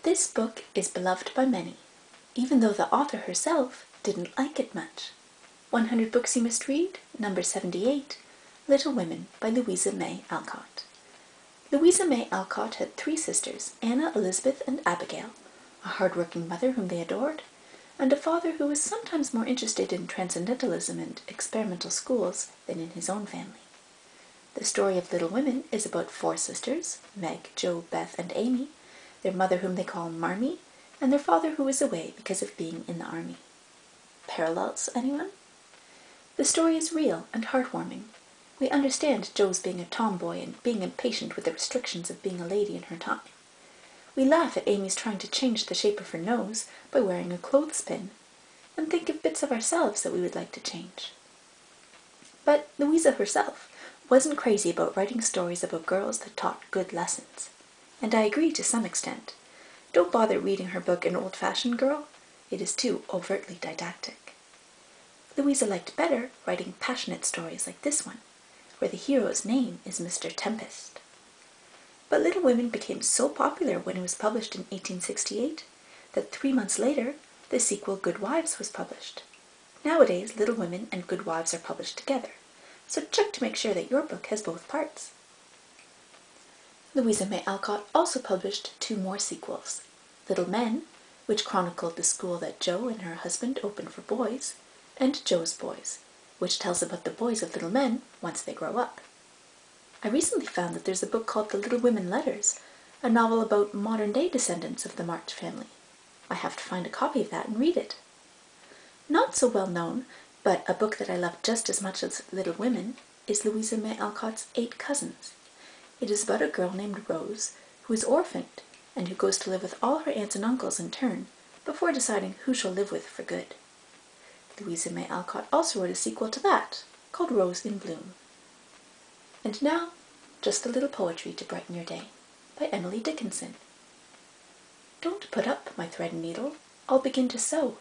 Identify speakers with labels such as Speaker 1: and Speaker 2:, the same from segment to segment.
Speaker 1: This book is beloved by many, even though the author herself didn't like it much. 100 Books You Must Read, number 78, Little Women by Louisa May Alcott. Louisa May Alcott had 3 sisters, Anna, Elizabeth, and Abigail, a hard-working mother whom they adored, and a father who was sometimes more interested in transcendentalism and experimental schools than in his own family. The story of Little Women is about 4 sisters, Meg, Jo, Beth, and Amy, their mother whom they call Marmee, and their father who is away because of being in the army. Parallels, anyone? The story is real and heartwarming. We understand Jo's being a tomboy and being impatient with the restrictions of being a lady in her time. We laugh at Amy's trying to change the shape of her nose by wearing a clothespin, and think of bits of ourselves that we would like to change. But Louisa herself wasn't crazy about writing stories about girls that taught good lessons. And I agree to some extent. Don't bother reading her book An Old-Fashioned Girl. It is too overtly didactic. Louisa liked better writing passionate stories like this one, where the hero's name is Mr. Tempest. But Little Women became so popular when it was published in 1868 that 3 months later, the sequel Good Wives was published. Nowadays, Little Women and Good Wives are published together, so check to make sure that your book has both parts. Louisa May Alcott also published 2 more sequels, Little Men, which chronicled the school that Jo and her husband opened for boys, and Jo's Boys, which tells about the boys of Little Men once they grow up. I recently found that there's a book called The Little Women Letters, a novel about modern-day descendants of the March family. I have to find a copy of that and read it. Not so well known, but a book that I love just as much as Little Women, is Louisa May Alcott's 8 Cousins. It is about a girl named Rose, who is orphaned, and who goes to live with all her aunts and uncles in turn, before deciding who she'll live with for good. Louisa May Alcott also wrote a sequel to that, called Rose in Bloom. And now, just a little poetry to brighten your day, by Emily Dickinson. Don't put up, my thread and needle, I'll begin to sew.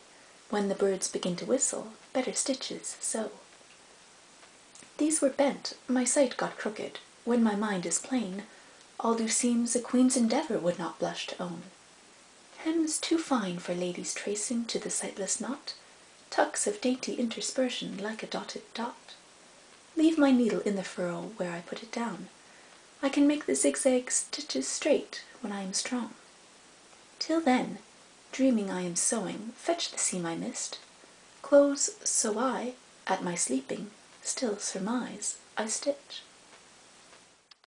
Speaker 1: When the birds begin to whistle, better stitches sew. These were bent, my sight got crooked. When my mind is plain, all do seems a queen's endeavour would not blush to own. Hems too fine for ladies tracing to the sightless knot, tucks of dainty interspersion like a dotted dot. Leave my needle in the furrow where I put it down. I can make the zigzag stitches straight when I am strong. Till then, dreaming I am sewing, fetch the seam I missed. Close, so I, at my sleeping, still surmise I stitch.